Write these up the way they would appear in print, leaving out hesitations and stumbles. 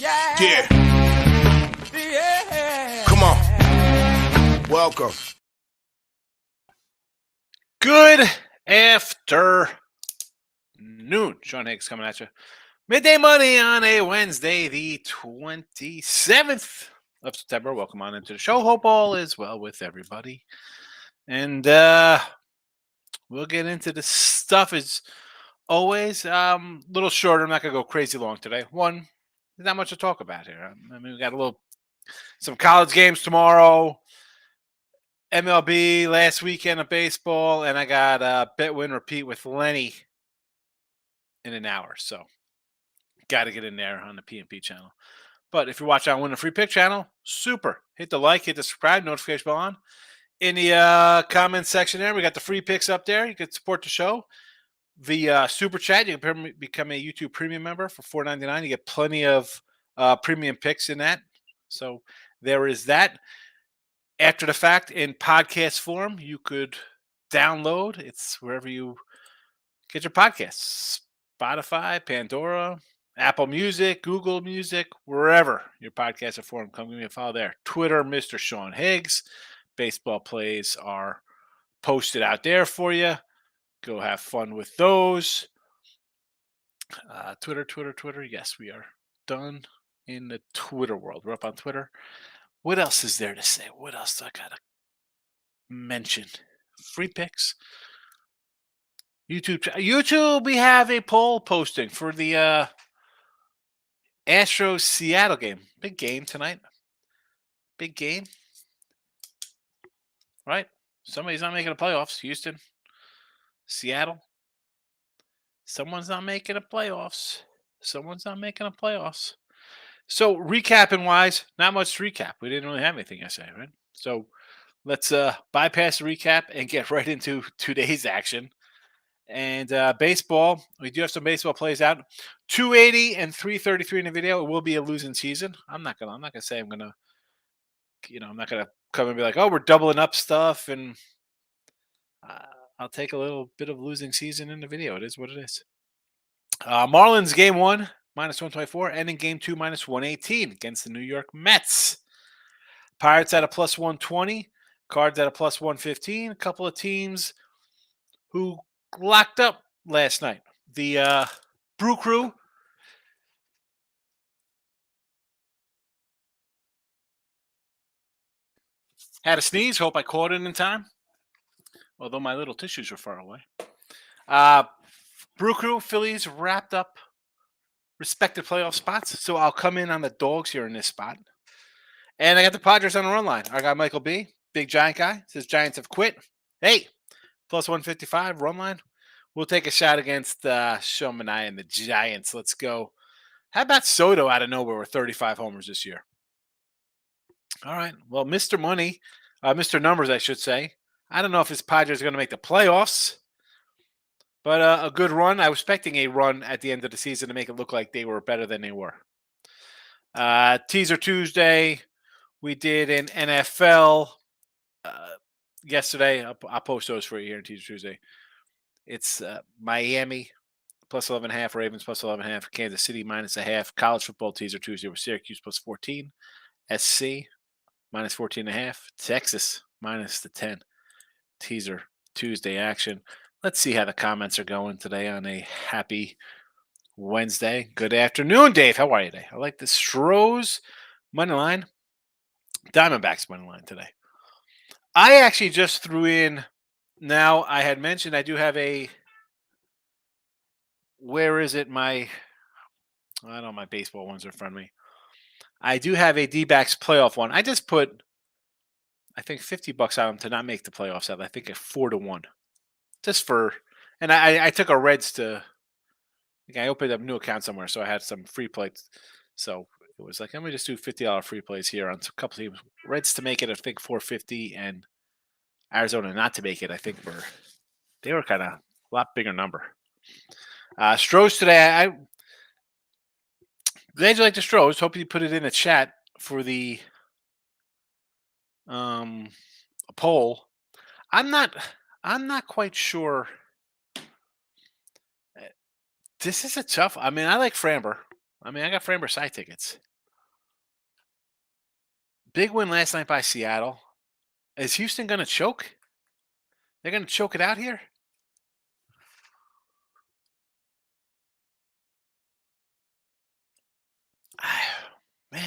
Yeah. Come on. Welcome. Good afternoon. Sean Higgs coming at you. Midday Money on a Wednesday, the 27th of September. Welcome on into the show. Hope all is well with everybody. And we'll get into the stuff as always. A little shorter. I'm not going to go crazy long today. One, there's not much to talk about here. I mean, we got some college games tomorrow. MLB last weekend of baseball, and I got bet win repeat with Lenny in an hour. So got to get in there on the PNP channel. But if you're watching on Win a Free Pick channel, super. Hit the like, hit the subscribe, notification bell on. In the comments section there, we got the free picks up there. You can support the show via super chat. You can become a YouTube premium member for $4.99. You get plenty of premium picks in that. So there is that. After the fact, in podcast form, you could download. It's wherever you get your podcasts. Spotify, Pandora, Apple Music, Google Music, wherever your podcasts are formed. Come give me a follow there. Twitter, Mr. Sean Higgs. Baseball plays are posted out there for you. Go have fun with those. Twitter. Yes, we are done in the Twitter world. We're up on Twitter. What else is there to say? What else do I got to mention? Free picks. YouTube, we have a poll posting for the Astros Seattle game. Big game tonight. Big game. Right? Somebody's not making the playoffs. Houston. Seattle. Someone's not making the playoffs. So recapping wise, not much to recap. We didn't really have anything yesterday, right? So let's bypass the recap and get right into today's action. And baseball, we do have some baseball plays out. 280 and 333 in the video. It will be a losing season. I'm not gonna say I'm not gonna come and be like, oh, we're doubling up stuff, and I'll take a little bit of losing season in the video. It is what it is. Marlins game 1 minus 124, ending game 2 minus 118 against the New York Mets. Pirates at a plus 120, Cards at a plus 115. A couple of teams who locked up last night. The Brew Crew had a sneeze. Hope I caught it in time, although my little tissues were far away. Brew Crew, Phillies wrapped up respective playoff spots, so I'll come in on the dogs here in this spot. And I got the Padres on the run line. I got Michael B., big Giant guy, says Giants have quit. Hey, plus 155, run line. We'll take a shot against Sean and I and the Giants. Let's go. How about Soto out of nowhere with 35 homers this year? All right. Well, Mr. Money, Mr. Numbers, I should say. I don't know if his Padres are going to make the playoffs, but a good run. I was expecting a run at the end of the season to make it look like they were better than they were. Teaser Tuesday, we did an NFL yesterday. I'll post those for you here in Teaser Tuesday. It's Miami plus 11.5, Ravens plus 11.5, Kansas City minus a half. College football teaser Tuesday with Syracuse plus 14, SC minus 14.5, Texas minus the 10. Teaser Tuesday action. Let's see how the comments are going today on a happy Wednesday. Good afternoon, Dave. How are you today? I like the Stros money line, Diamondbacks money line today. I actually just threw in. Now, I had mentioned I do have a. Where is it? I don't know, my baseball ones are in front of me. I do have a D-backs playoff one. I just put, I think, $50 on them to not make the playoffs out. I think at 4-1. Just for, and I took a Reds to, I opened up a new account somewhere, so I had some free plays. So it was like, let me just do $50 free plays here on a couple teams. Reds to make it, I think, 450, and Arizona not to make it, I think, they were kind of a lot bigger number. Stros today, I'm glad you like the Stros. Hope you put it in the chat for the poll. I'm not quite sure. This is a tough. I mean, I like Framber. I mean, I got Framber side tickets. Big win last night by Seattle. Is Houston going to choke? They're going to choke it out here? Man.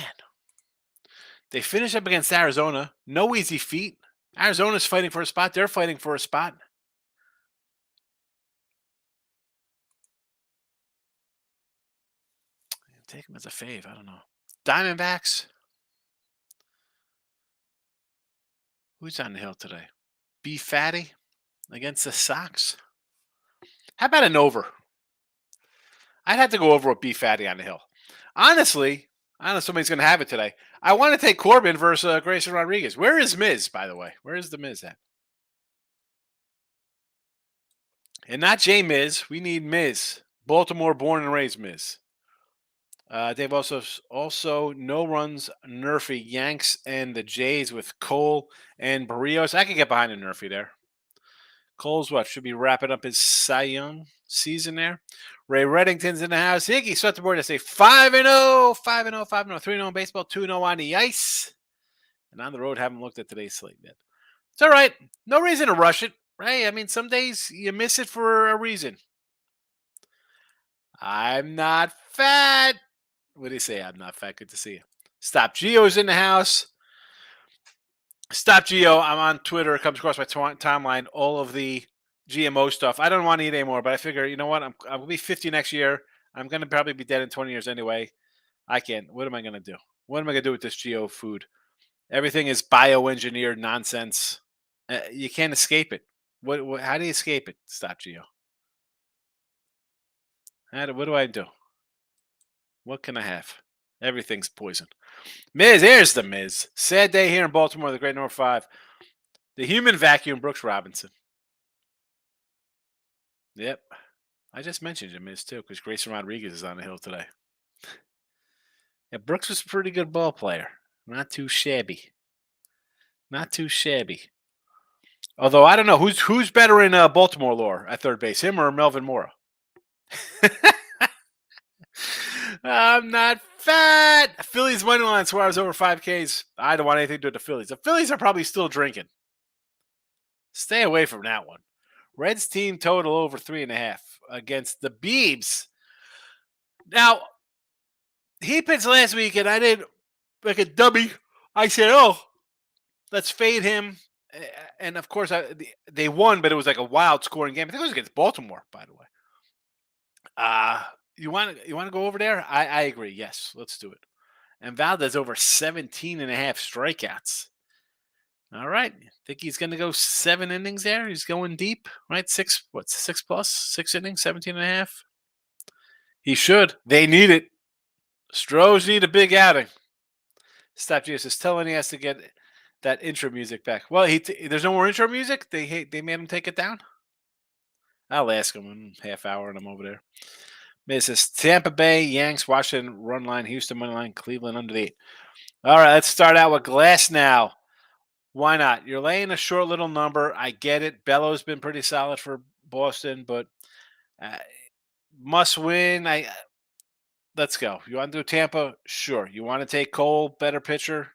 They finish up against Arizona. No easy feat. Arizona's fighting for a spot. They're fighting for a spot. Take them as a fave. I don't know. Diamondbacks. Who's on the hill today? B Fatty against the Sox. How about an over? I'd have to go over with B Fatty on the hill. Honestly, I don't know if somebody's going to have it today. I want to take Corbin versus Grayson Rodriguez. Where is Miz, by the way? Where is the Miz at? And not J Miz. We need Miz. Baltimore born and raised Miz. They've also no runs Nerfy Yanks and the Jays with Cole and Barrios. I can get behind a Nerfy there. Cole's what should be wrapping up his Cy Young season there. Ray Reddington's in the house. Higgy swept the board to say 5-0, 5-0, 5-0, 3-0 in baseball, 2-0 on the ice. And on the road, haven't looked at today's slate yet. It's all right. No reason to rush it, right? I mean, some days you miss it for a reason. I'm not fat. What do you say? I'm not fat. Good to see you. Stop Geo's in the house. Stop Geo. I'm on Twitter. It comes across my timeline. All of the GMO stuff. I don't want to eat anymore, but I figure, you know what? I will be 50 next year. I'm going to probably be dead in 20 years anyway. I can't. What am I going to do? What am I going to do with this Geo food? Everything is bioengineered nonsense. You can't escape it. What? How do you escape it? Stop Geo. What do I do? What can I have? Everything's poison. Miz, here's the Miz. Sad day here in Baltimore, the Great North 5. The human vacuum, Brooks Robinson. Yep. I just mentioned you, Miz, too, because Grayson Rodriguez is on the hill today. Yeah, Brooks was a pretty good ball player. Not too shabby. Not too shabby. Although, I don't know. Who's better in Baltimore lore at third base, him or Melvin Mora? I'm not fat. Phillies money line, Suarez over 5Ks. I don't want anything to do with the Phillies. The Phillies are probably still drinking. Stay away from that one. Reds team total over 3.5 against the Beebs. Now, he pitched last week, and I did like a dummy. I said, "Oh, let's fade him." And of course, they won, but it was like a wild scoring game. I think it was against Baltimore, by the way. You want to go over there? I agree. Yes, let's do it. And Valdez over 17.5 strikeouts. All right. Think he's going to go 7 innings there? He's going deep, right? 6 plus? 6 innings, 17.5? He should. They need it. Stros need a big outing. Stop Jesus. Tell him he has to get that intro music back. Well, there's no more intro music? They made him take it down? I'll ask him in half hour and I'm over there. Misses Tampa Bay, Yanks, Washington, run line, Houston, money line, Cleveland under the 8. All right, let's start out with Glass now. Why not? You're laying a short little number. I get it. Bello's been pretty solid for Boston, but must win. Let's go. You want to do Tampa? Sure. You want to take Cole, better pitcher?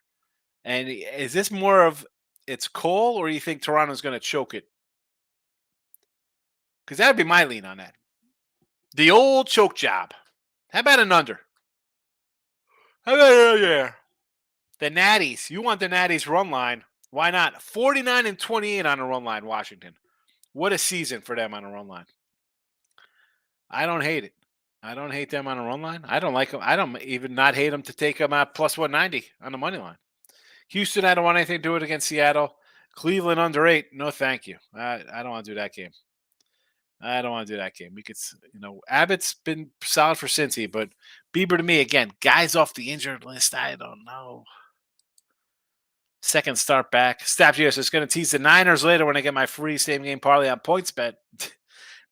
And is this more of it's Cole, or you think Toronto's going to choke it? Because that would be my lean on that. The old choke job. How about an under? How about yeah? The Natties. You want the Natties run line. Why not? 49-28 on a run line, Washington. What a season for them on a run line. I don't hate it. I don't hate them on a run line. I don't like them. I don't even not hate them to take them at plus 190 on the money line. Houston, I don't want anything to do it against Seattle. Cleveland under 8. No, thank you. I don't want to do that game. I don't want to do that game. We could, Abbott's been solid for Cincy, but Bieber to me, again, guys off the injured list, I don't know. Second start back. Stop here. So it's going to tease the Niners later when I get my free same game parlay on points bet.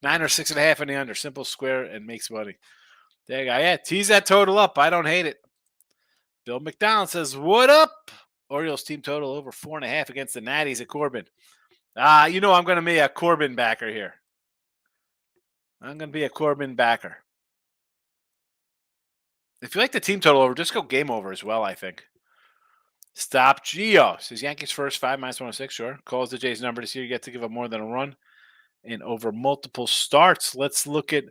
Niners 6.5 in the under. Simple, square, and makes money. There you go. Yeah, tease that total up. I don't hate it. Bill McDonald says, what up? Orioles team total over 4.5 against the Natties at Corbin. I'm going to be a Corbin backer here. I'm going to be a Corbin backer. If you like the team total over, just go game over as well, I think. Stop Geo. Says Yankees first, 5 -106. Sure. Calls the Jays number this year. You get to give up more than a run in over multiple starts. Let's look at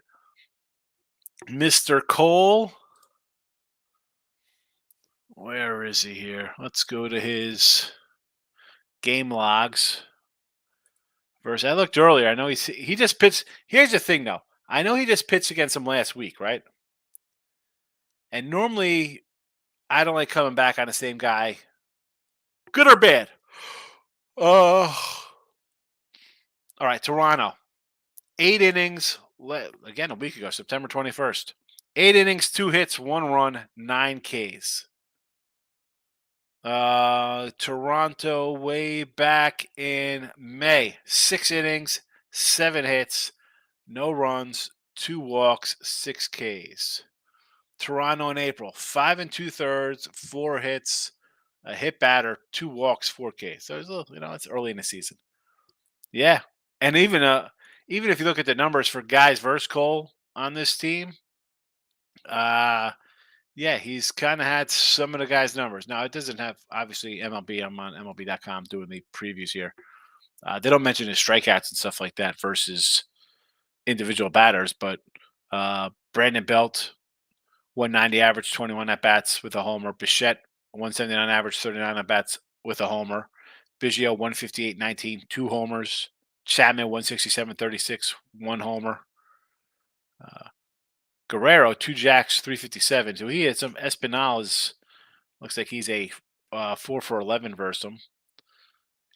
Mr. Cole. Where is he here? Let's go to his game logs. I looked earlier. I know he just pitched. Here's the thing, though. I know he just pitched against him last week, right? And normally, I don't like coming back on the same guy, good or bad. All right, Toronto. 8 innings. Again, a week ago, September 21st. 8 innings, 2 hits, 1 run, 9 Ks. Toronto way back in May. 6 innings, 7 hits, no runs, 2 walks, 6 Ks. Toronto in April, 5 2/3, 4 hits, a hit batter, 2 walks, 4 Ks. So it's a little, it's early in the season. Yeah, and even if you look at the numbers for guys versus Cole on this team, yeah, he's kind of had some of the guys' numbers. Now it doesn't have obviously MLB. I'm on MLB.com doing the previews here. They don't mention his strikeouts and stuff like that versus individual batters, but Brandon Belt 190 average, 21 at bats with a homer. Bichette 179 average, 39 at bats with a homer. Biggio 158, 19, 2 homers. Chapman 167, 36, 1 homer. Guerrero 2 jacks, 357. So he had some Espinal looks like he's a 4 for 11 versus him.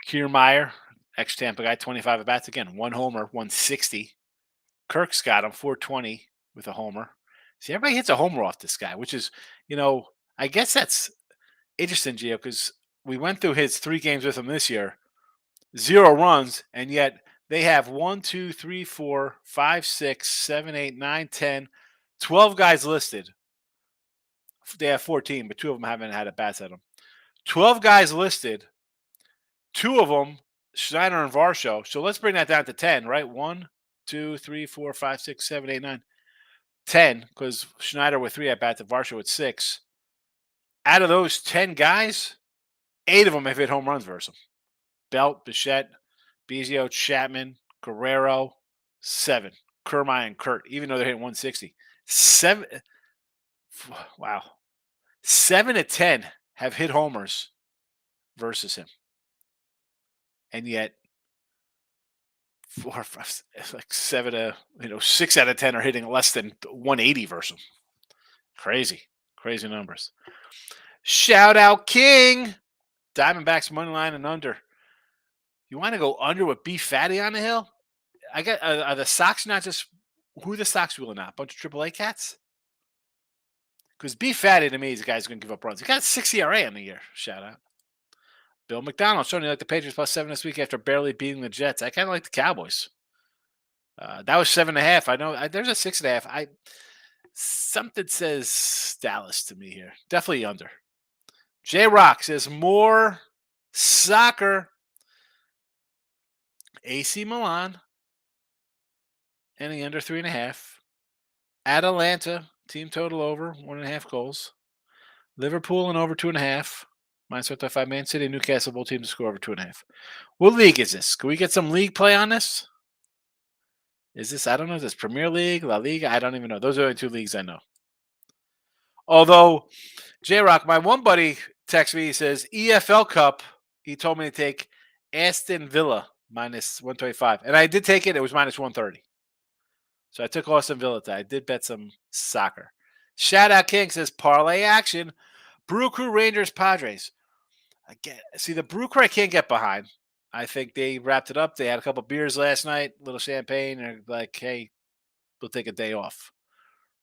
Kiermaier, ex Tampa guy, 25 at bats again, 1 homer, 160. Kirk's got him 420 with a homer. See, everybody hits a homer off this guy, which is, I guess that's interesting, Gio, because we went through his 3 games with him this year, 0 runs, and yet they have 1, 2, 3, 4, 5, 6, 7, 8, 9, 10, 12 guys listed. They have 14, but 2 of them haven't had at bats at them. 12 guys listed, 2 of them, Schneider and Varsho. So let's bring that down to 10, right? 1, 2, 3, 4, 5, 6, 7, 8, 9, 10, because Schneider with 3 at bats and Varsho with 6. Out of those 10 guys, 8 of them have hit home runs versus him. Belt, Bichette, Biggio, Chapman, Guerrero, 7. Kiermaier and Kurt, even though they're hitting 160. 7. Wow. 7 of 10 have hit homers versus him. And yet, 4, 5, like 7 6 out of 10 are hitting less than 180 versus him. Crazy numbers. Shout out King. Diamondbacks money line and under. You want to go under with Beef Fatty on the hill? I got are the Sox not just who the Sox wheeling out? A bunch of AAA cats? Because Beef Fatty to me is a guy who's going to give up runs. He got 6 ERA on the year. Shout out. Bill McDonald showing you like the Patriots +7 this week after barely beating the Jets. I kind of like the Cowboys. That was 7.5. I know there's a 6.5. Something says Dallas to me here. Definitely under. J Rock says more soccer. AC Milan. Any under 3.5. Atalanta team total over 1.5 goals. Liverpool and over 2.5. -1.5. Man City, Newcastle, both teams to score over 2.5. What league is this? Can we get some league play on this? Is this, I don't know, is this Premier League, La Liga? I don't even know. Those are the only 2 leagues I know. Although, J-Rock, my one buddy texted me, he says, EFL Cup, he told me to take Aston Villa -125. And I did take it. It was -130. So I took Aston Villa. I did bet some soccer. Shout out King says, parlay action. Brew Crew Rangers Padres. Again, see, the Brew Crew I can't get behind. I think they wrapped it up. They had a couple beers last night, a little champagne, and they're like, hey, we'll take a day off.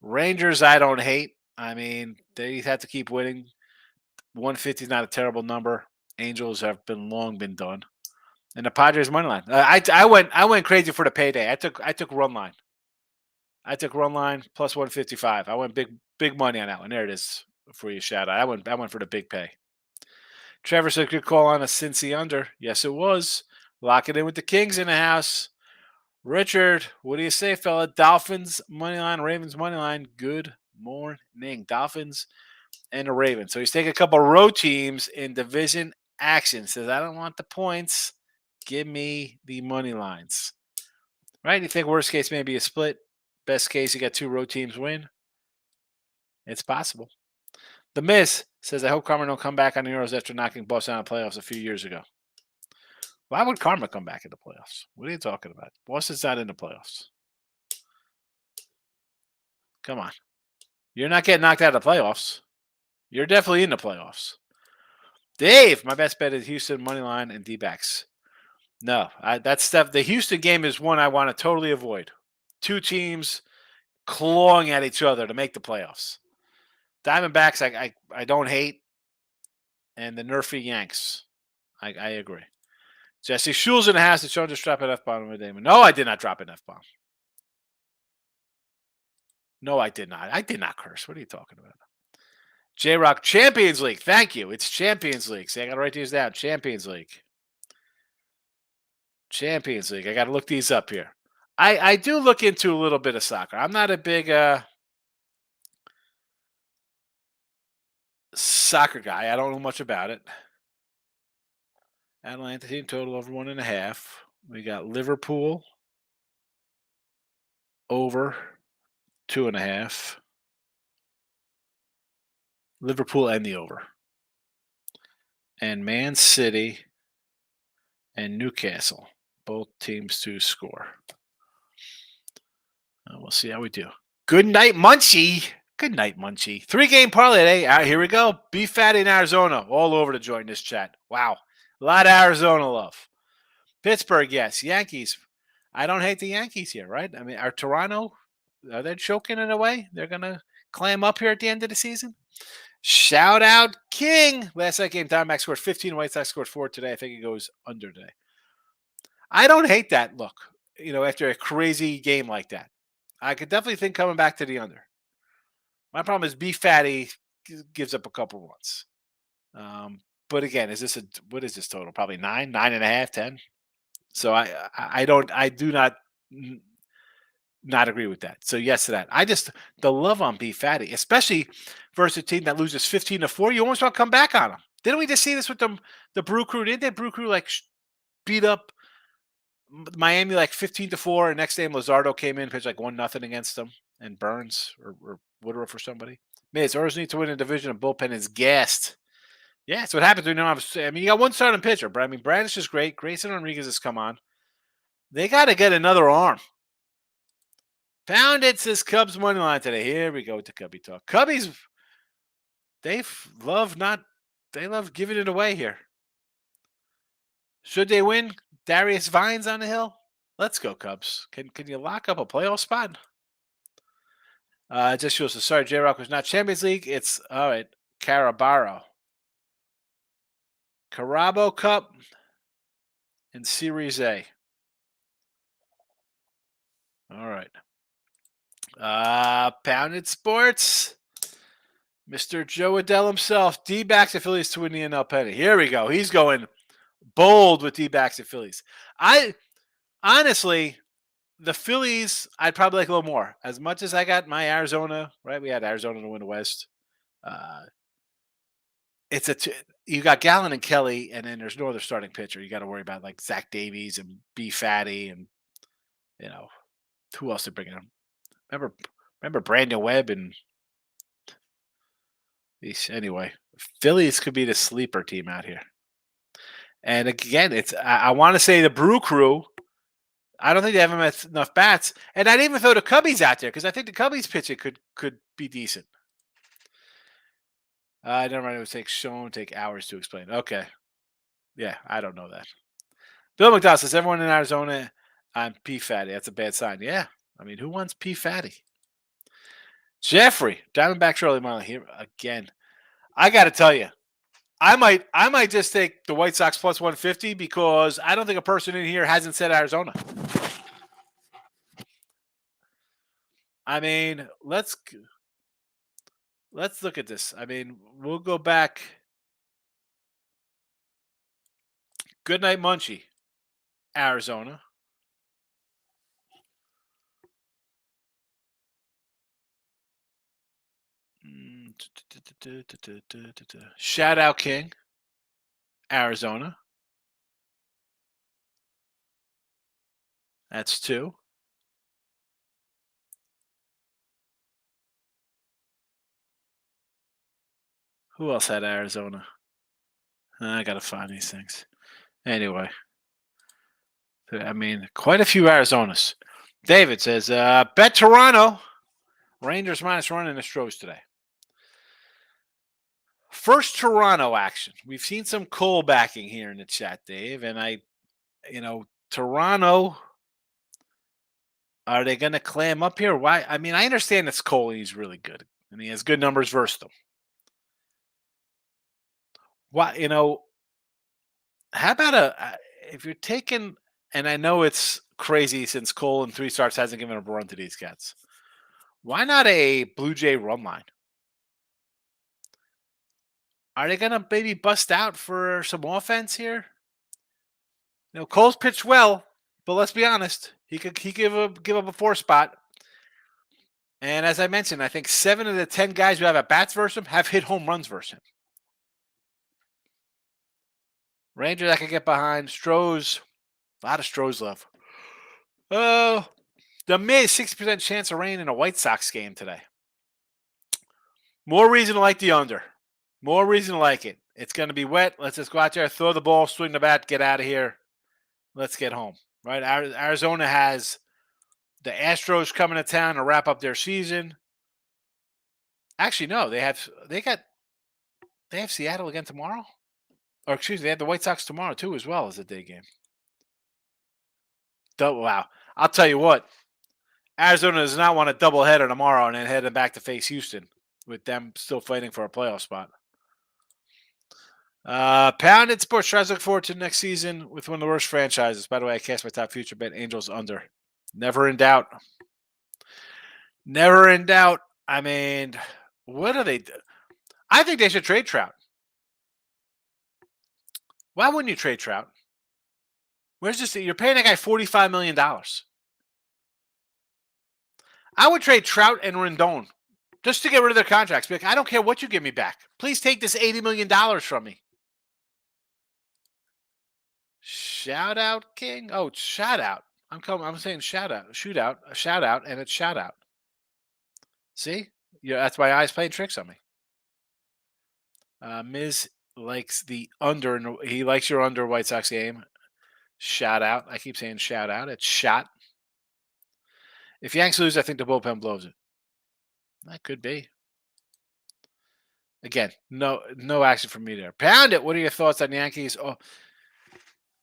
Rangers, I don't hate. I mean, they have to keep winning. 150 is not a terrible number. Angels have long been done. And the Padres money line. I went crazy for the payday. I took run line. I took run line plus 155. I went big money on that one. There it is for you, shout out. I went for the big pay. Trevor said, good call on a Cincy under. Yes, it was. Lock it in with the Kings in the house. Richard, what do you say, fella? Dolphins money line, Ravens money line. Good morning. Dolphins and the Ravens. So he's taking a couple road teams in division action. Says, I don't want the points. Give me the money lines. Right? You think worst case maybe a split. Best case, you got 2 road teams win. It's possible. The Miz says, I hope Karma don't come back on the Euros after knocking Boston out of playoffs a few years ago. Why would Karma come back in the playoffs? What are you talking about? Boston's not in the playoffs. Come on. You're not getting knocked out of the playoffs. You're definitely in the playoffs. Dave, my best bet is Houston money line and D-backs. No, that stuff. The Houston game is one I want to totally avoid. 2 teams clawing at each other to make the playoffs. Diamondbacks, I don't hate, and the nerfy Yanks, I agree. Jesse Schul's in the house. Did Sean just drop an F-bomb with Damon? No, I did not drop an F-bomb. No, I did not. I did not curse. What are you talking about? J-Rock, Champions League. Thank you. It's Champions League. See, I got to write these down. Champions League. Champions League. I got to look these up here. I do look into a little bit of soccer. I'm not a big soccer guy. I don't know much about it. Atlanta team total over 1.5. We got Liverpool over 2.5. Liverpool and the over. And Man City and Newcastle. Both teams to score. We'll see how we do. Good night, Munchie. Good night, Munchie. 3-game parlay today. All right, here we go. Beef Fatty in Arizona. All over to join this chat. Wow. A lot of Arizona love. Pittsburgh, yes. Yankees. I don't hate the Yankees here, right? I mean, are they choking in a way? They're going to clam up here at the end of the season? Shout out King. Last night game, Diamondbacks scored 15. White Sox scored 4 today. I think it goes under today. I don't hate that look, after a crazy game like that. I could definitely think coming back to the under. My problem is Beef Fatty gives up a couple runs. But again, what is this total? Probably 9, 9.5, 10. So I do not agree with that. So yes to that. The love on Beef Fatty, especially versus a team that loses 15-4, you almost want to come back on them. Didn't we just see this with the Brew Crew? Didn't that Brew Crew beat up Miami 15-4, and next day Luzardo came in, pitched 1-0 against them, and Burns or Woodruff or somebody. Miz, Orioles need to win a division, and bullpen is gassed. Yeah, that's what happens when you don't have. You got one starting pitcher, but Bradish is great. Grayson Rodriguez has come on. They got to get another arm. Pound it, says Cubs money line today. Here we go with the Cubby talk. Cubbies, they love giving it away here. Should they win? Darius Vines on the hill. Let's go, Cubs. Can you lock up a playoff spot? Just shows. Sorry, J-Rock was not Champions League. It's all right. Carabao Cup and Series A. All right. Pounded Sports. Mr. Joe Adell himself. D-backs and Phillies to win the NL pennant. Here we go. He's going bold with D-backs and Phillies. Honestly, the Phillies, I'd probably like a little more. As much as I got my Arizona, right? We had Arizona to win the West. You got Gallen and Kelly, and then there's no other starting pitcher. You got to worry about Zach Davies and B. Fatty, and who else to bring in? Remember Brandon Webb and anyway. Phillies could be the sleeper team out here. And again, I want to say the Brew Crew. I don't think they have enough bats, and I'd even throw the Cubbies out there because I think the Cubbies pitching could be decent. I never mind. It would take hours to explain. Okay, yeah, I don't know that. Bill McDowell says everyone in Arizona on P Fatty. That's a bad sign. Yeah, who wants P Fatty? Jeffrey, Diamondbacks early mile here again. I got to tell you, I might just take the White Sox plus 150 because I don't think a person in here hasn't said Arizona. Let's look at this. We'll go back. Good night, Munchie. Arizona. Shout out King, Arizona. That's 2. Who else had Arizona? I gotta find these things. Anyway, I mean, quite a few Arizonas. David says, bet Toronto. Rangers -1 in the Stros today. First Toronto action. We've seen some Cole backing here in the chat, Dave. And Toronto, are they going to clam up here? Why? I mean, I understand it's Cole and he's really good. And he has good numbers versus them. Why, how about if you're taking, and I know it's crazy since Cole in 3 starts hasn't given a run to these cats. Why not a Blue Jay run line? Are they going to maybe bust out for some offense here? Cole's pitched well, but let's be honest, he give up a 4 spot. And as I mentioned, I think 7 of the 10 guys who have at bats versus him have hit home runs versus him. Rangers I can get behind. Stros, a lot of Stros love. The Miz 60% chance of rain in a White Sox game today. More reason to like the under. More reason to like it. It's going to be wet. Let's just go out there, throw the ball, swing the bat, get out of here. Let's get home. Right? Arizona has the Astros coming to town to wrap up their season. Actually, no, they have Seattle again tomorrow. Or excuse me, they have the White Sox tomorrow too, as well as a day game. Wow. I'll tell you what. Arizona does not want a doubleheader tomorrow and then heading back to face Houston with them still fighting for a playoff spot. Pounded Sports tries to look forward to next season with one of the worst franchises. By the way, I cast my top future bet Angels under. Never in doubt. Never in doubt. I mean, what do they do? I think they should trade Trout. Why wouldn't you trade Trout? Where's this? You're paying that guy $45 million. I would trade Trout and Rendon just to get rid of their contracts. Be like, I don't care what you give me back. Please take this $80 million from me. Shout out, King. Oh, shout out. I'm saying shout out, shootout, a shout out, and it's shout out. See? That's my eyes playing tricks on me. Miz likes the under. He likes your under White Sox game. Shout out. I keep saying shout out. It's shot. If Yanks lose, I think the bullpen blows it. That could be. Again, no action from me there. Pound it. What are your thoughts on the Yankees? Oh,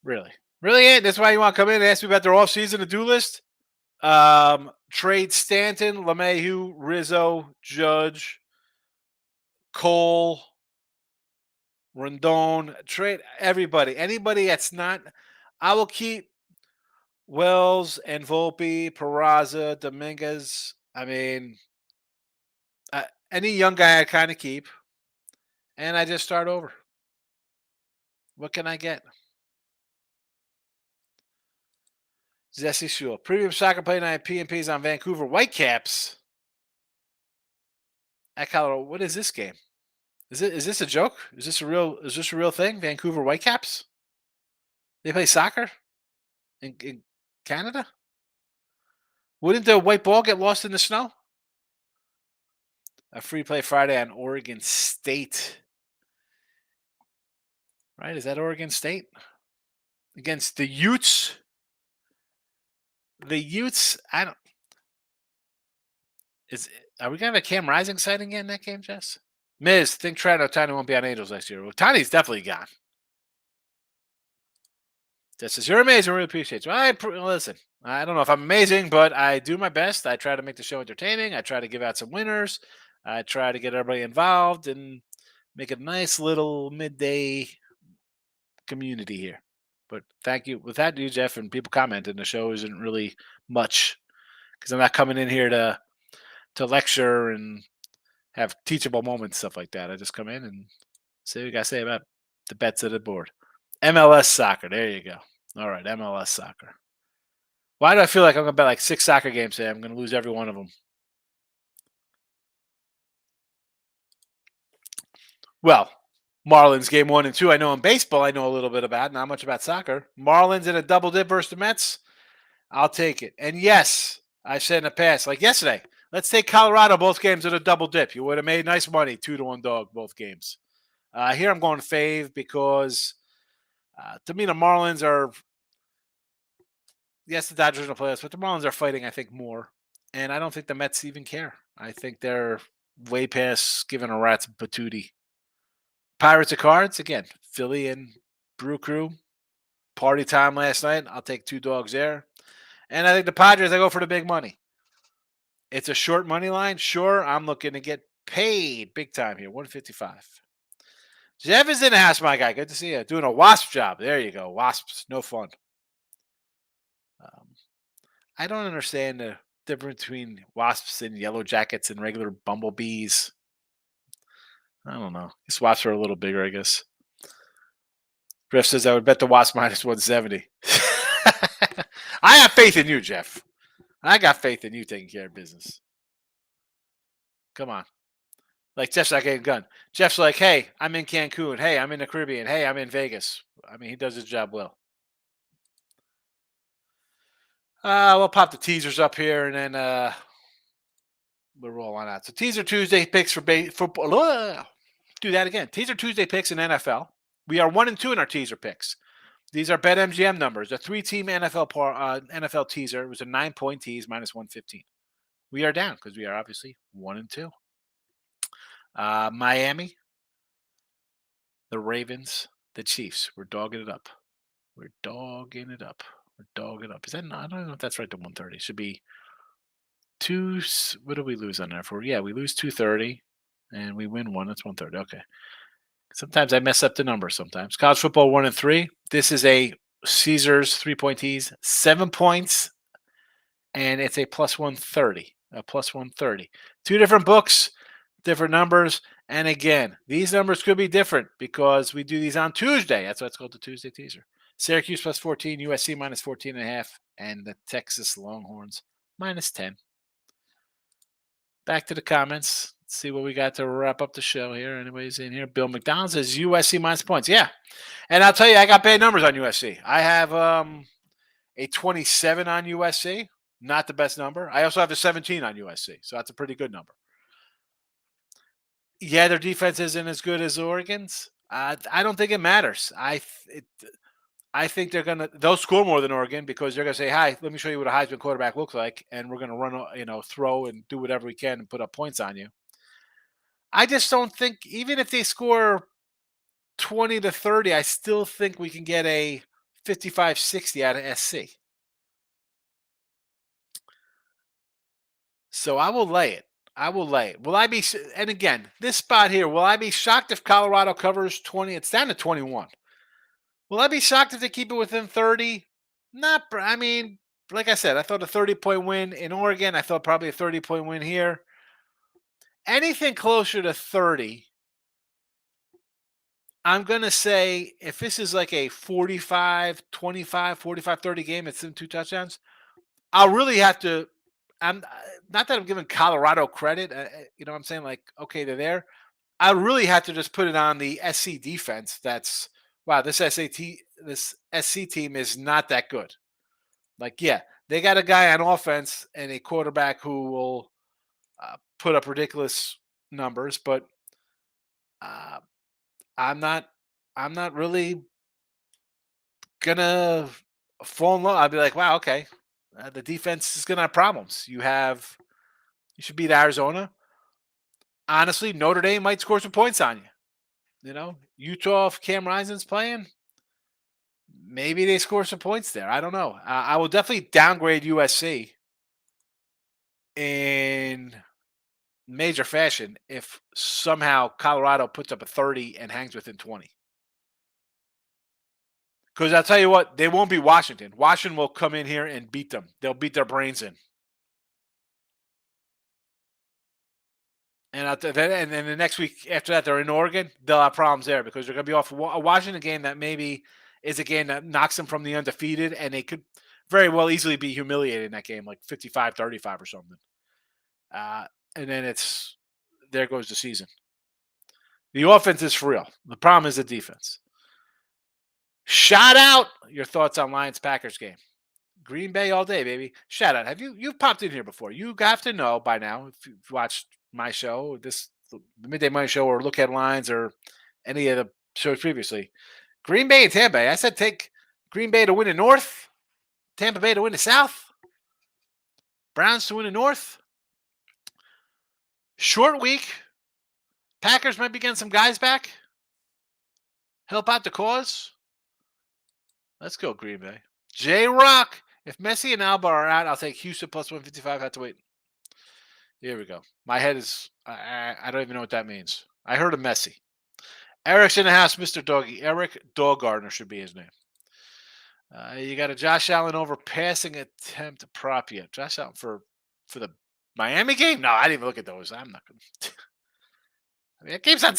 really? Really, Ant? That's why you want to come in and ask me about their offseason to-do list? Trade Stanton, LeMahieu, Rizzo, Judge, Cole, Rendon. Trade everybody. Anybody that's not. I will keep Wells and Volpe, Peraza, Dominguez. I mean, any young guy I kind of keep. And I just start over. What can I get? Zesty Shule. Premium soccer play night PMPs on Vancouver Whitecaps. At Colorado. What is this game? Is this a joke? Is this a real thing? Vancouver Whitecaps? They play soccer in Canada? Wouldn't the white ball get lost in the snow? A free play Friday on Oregon State. Right? Is that Oregon State? Against the Utes? The Utes, are we going to have a Cam Rising sighting again in that game, Jess? Miz, think Trout or Tiny won't be on Angels next year. Well, Tiny's definitely gone. Jess says, you're amazing. Really appreciate you. Listen, I don't know if I'm amazing, but I do my best. I try to make the show entertaining. I try to give out some winners. I try to get everybody involved and make a nice little midday community here. But thank you. With that, you, Jeff, and people commenting, the show isn't really much because I'm not coming in here to lecture and have teachable moments, stuff like that. I just come in and say what you got to say about the bets of the board. MLS soccer. There you go. All right, MLS soccer. Why do I feel like I'm going to bet like 6 soccer games today? I'm going to lose every one of them. Well, Marlins game 1 and 2. I know in baseball, I know a little bit about, not much about soccer. Marlins in a double dip versus the Mets. I'll take it. And yes, I said in the past, like yesterday, let's take Colorado both games at a double dip. You would have made nice money, 2-1 dog both games. Here I'm going fave because to me the Marlins are, yes, the Dodgers are the playoffs, but the Marlins are fighting, I think, more. And I don't think the Mets even care. I think they're way past giving a rat's patootie. Pirates of Cards, again, Philly and Brew Crew. Party time last night. I'll take 2 dogs there. And I think the Padres, I go for the big money. It's a short money line. Sure, I'm looking to get paid big time here, 155. Jeff is in the house, my guy. Good to see you. Doing a wasp job. There you go. Wasps, no fun. Um, I don't understand the difference between wasps and yellow jackets and regular bumblebees. I don't know. These wasps are a little bigger, I guess. Griff says I would bet the wasp minus 170. I have faith in you, Jeff. I got faith in you taking care of business. Come on. Like Jeff's not getting gun. Jeff's like, hey, I'm in Cancun. Hey, I'm in the Caribbean. Hey, I'm in Vegas. I mean, he does his job well. We'll pop the teasers up here and then we'll roll on out. So teaser Tuesday picks for football. Do that again. Teaser Tuesday picks in NFL. We are 1 and 2 in our teaser picks. These are BetMGM numbers. A 3-team NFL teaser. It was a 9-point tease minus 115. We are down because we are obviously 1 and 2. Miami, the Ravens, the Chiefs. We're dogging it up. We're dogging it up. We're dogging it up. Is that not? I don't know if that's right to 130. It should be 2. What do we lose on there for? Yeah, we lose 230 and we win 1. That's 130. Okay. Sometimes I mess up the numbers sometimes. College football 1 and 3. This is a Caesars 3-point tease, 7 points, and it's a plus 130. A plus 130. 2 different books, different numbers. And again, these numbers could be different because we do these on Tuesday. That's why it's called the Tuesday teaser. Syracuse plus 14, USC minus 14.5, and the Texas Longhorns minus 10. Back to the comments. Let's see what we got to wrap up the show here. Anybody's in here? Bill McDonald says USC minus points. Yeah. And I'll tell you, I got bad numbers on USC. I have a 27 on USC. Not the best number. I also have a 17 on USC. So that's a pretty good number. Yeah, their defense isn't as good as Oregon's. I don't think it matters. I think they'll score more than Oregon because they're gonna say, "Hi, let me show you what a Heisman quarterback looks like," and we're gonna run, throw and do whatever we can and put up points on you. I just don't think, even if they score 20 to 30, I still think we can get a 55-60 out of SC. So I will lay it. Will I be? And again, this spot here, will I be shocked if Colorado covers 20? It's down to 21. Will I be shocked if they keep it within 30? Not. I mean, like I said, I thought a 30-point win in Oregon. I thought probably a 30-point win here. Anything closer to 30, I'm going to say if this is like a 45-25, 45-30 game, it's in 2 touchdowns, I'll really have to. I'm not that I'm giving Colorado credit. You know what I'm saying? Like, okay, they're there. I really have to just put it on the SC defense. That's wow. This SC team is not that good. Like, yeah, they got a guy on offense and a quarterback who will put up ridiculous numbers, but uh, I'm not. I'm not really gonna fall in love. I'd be like, wow, okay, the defense is gonna have problems. You should beat Arizona. Honestly, Notre Dame might score some points on you. Utah, if Cam Rising's playing, maybe they score some points there. I don't know. I will definitely downgrade USC in major fashion if somehow Colorado puts up a 30 and hangs within 20. Because I'll tell you what, they won't be Washington. Washington will come in here and beat them. They'll beat their brains in. And then the next week after that, they're in Oregon. They'll have problems there because they're going to be off a Washington game that maybe is a game that knocks them from the undefeated, and they could very well easily be humiliated in that game, like 55-35 or something. And then there goes the season. The offense is for real. The problem is the defense. Shout out your thoughts on Lions Packers game. Green Bay all day, baby. Shout out. You've popped in here before? You have to know by now if you've watched my show, the Midday Money Show, or Look Headlines, or any of the shows previously. Green Bay and Tampa Bay. I said take Green Bay to win the North, Tampa Bay to win the South, Browns to win the North. Short week. Packers might be getting some guys back. Help out the cause. Let's go, Green Bay. J-Rock. If Messi and Alba are out, I'll take Houston plus 155. I have to wait. Here we go. My head is, I don't even know what that means. I heard of Messi. Eric's in the house, Mr. Doggy. Eric Doggartner should be his name. You got a Josh Allen over passing attempt prop yet. Josh Allen for the Miami game? No, I didn't even look at those. I'm not going to. I mean, that game's on,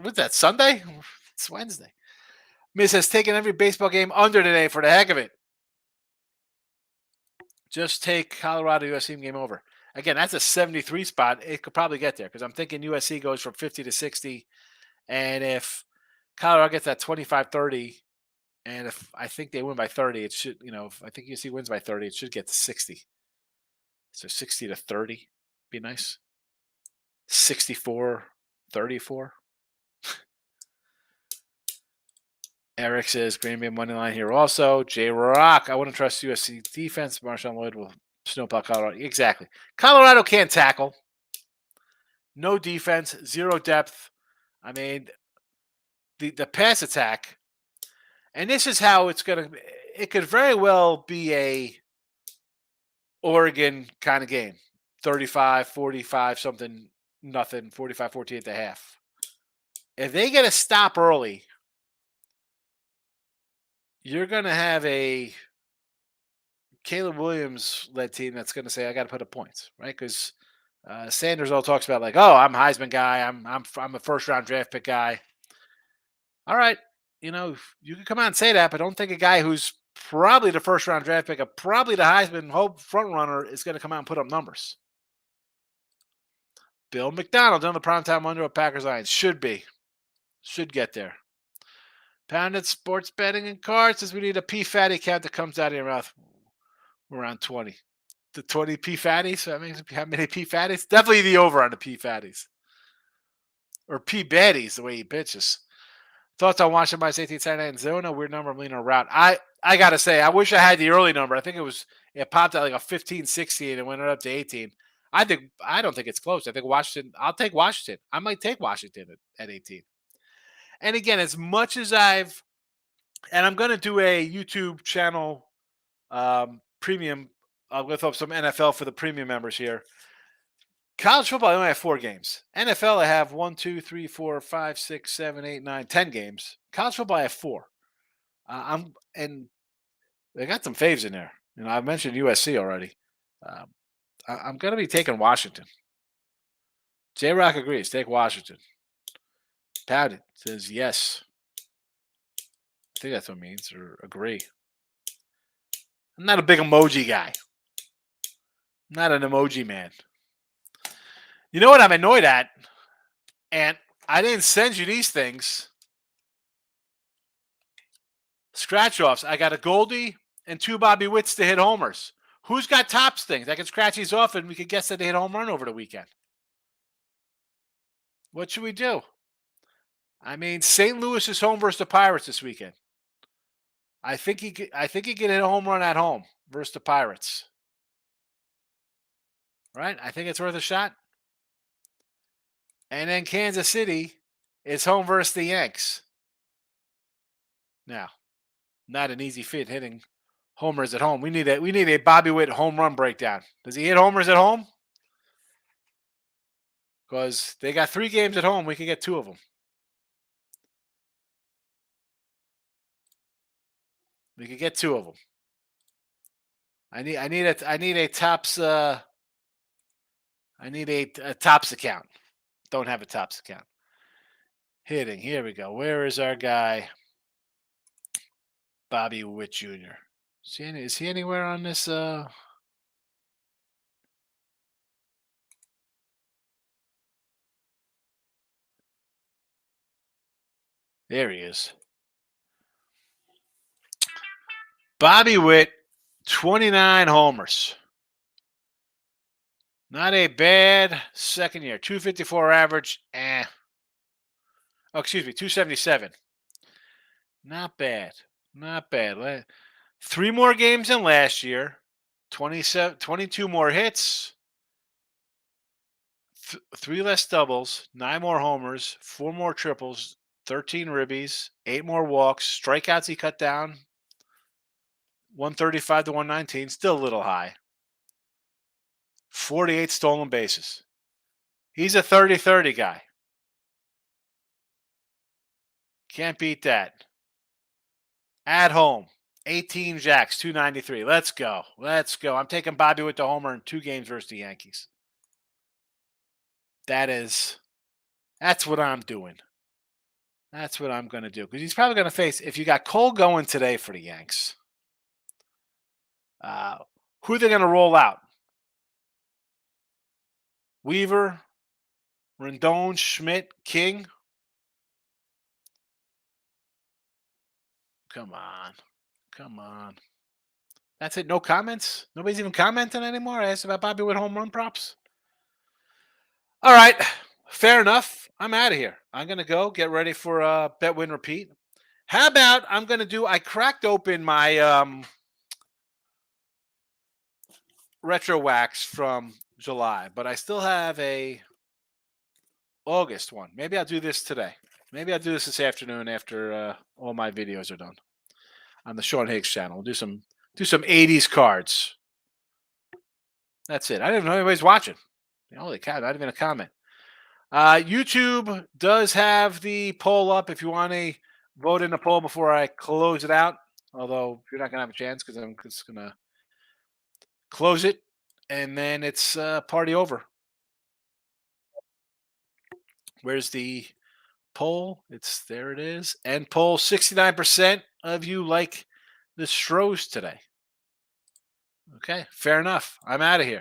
what's that, Sunday? It's Wednesday. Miss has taken every baseball game under today for the heck of it. Just take Colorado USC game over. Again, that's a 73 spot. It could probably get there because I'm thinking USC goes from 50 to 60. And if Colorado gets that 25-30, and if I think they win by 30, it should, if I think USC wins by 30, it should get to 60. So 60 to 30 be nice. 64-34. Eric says Green Bay money line here also. J-Rock, I wouldn't trust USC defense. Marshawn Lloyd will snowplow Colorado. Exactly. Colorado can't tackle. No defense, zero depth. I mean, the pass attack, and this is how it's going to – it could very well be a Oregon kind of game. 35-45 something, nothing, 45-48 at the half. If they get a stop early, you're going to have a Caleb Williams-led team that's going to say, I got to put up points, right? Because Sanders all talks about like, oh, I'm Heisman guy. I'm a first-round draft pick guy. All right, you can come out and say that, but don't think a guy who's probably the first-round draft pick, probably the Heisman hope front runner, is going to come out and put up numbers. Bill McDonald on the primetime under of Packers Lions. Should get there. Pounded sports betting and cards says we need a P fatty count that comes out of your mouth. We're around 20. The 20 P fatties. So that means how many P fatties? Definitely the over on the P fatties. Or P baddies, the way he bitches. Thoughts on Washington minus 18.99 in Zona? Weird number. I'm leaning around. I got to say, I wish I had the early number. I think it popped at like a 15-16 and went up to 18. I don't think it's close. I think Washington, I'll take Washington. I might take Washington at 18. And again, as much as and I'm going to do a YouTube channel premium. I'll lift up some NFL for the premium members here. College football, I only have 4 games. NFL, I have 1, 2, 3, 4, 5, 6, 7, 8, 9, 10 games. College football, I have 4. And they got some faves in there. I've mentioned USC already. I'm going to be taking Washington. J-Rock agrees. Take Washington. Pounded says yes. I think that's what it means, or agree. I'm not a big emoji guy. I'm not an emoji man. You know what I'm annoyed at? And I didn't send you these things. Scratch offs. I got a Goldie and 2 Bobby Witts to hit homers. Who's got tops things? I can scratch these off and we could guess that they hit home run over the weekend. What should we do? I mean, St. Louis is home versus the Pirates this weekend. I think he could hit a home run at home versus the Pirates. Right? I think it's worth a shot. And then Kansas City is home versus the Yanks. Now, not an easy fit hitting homers at home. We need a Bobby Witt home run breakdown. Does he hit homers at home? Because they got 3 games at home. We can get 2 of them. We could get 2 of them. I need a tops. I need a tops account. Don't have a tops account. Hitting. Here we go. Where is our guy? Bobby Witt Jr. Is he anywhere on this? There he is. Bobby Witt, 29 homers. Not a bad second year. 254 average. Oh, excuse me, 277. Not bad. Not bad. 3 more games than last year. 22 more hits. 3 less doubles. 9 more homers. 4 more triples. 13 ribbies. 8 more walks. Strikeouts he cut down. 135 to 119. Still a little high. 48 stolen bases. He's a 30-30 guy. Can't beat that. At home, 18 Jacks, 293. Let's go. Let's go. I'm taking Bobby with the homer in 2 games versus the Yankees. That's what I'm doing. That's what I'm going to do. Because he's probably going to face, if you got Cole going today for the Yanks, who are they going to roll out? Weaver, Rendon, Schmidt, King. Come on. Come on. That's it. No comments? Nobody's even commenting anymore? I asked about Bobby with home run props. All right. Fair enough. I'm out of here. I'm going to go get ready for bet, win, repeat. How about I cracked open my retro wax from July, but I still have a August one. Maybe I'll do this today. Maybe I'll do this afternoon after all my videos are done on the Sean Higgs channel. We'll do some 80s cards. That's it. I didn't even know anybody's watching. Holy cow, not even a comment. YouTube does have the poll up if you want to vote in the poll before I close it out. Although you're not going to have a chance because I'm just going to close it and then it's party over. Where's the poll? There it is. End poll, 69% of you like the Stros today. Okay, fair enough. I'm out of here.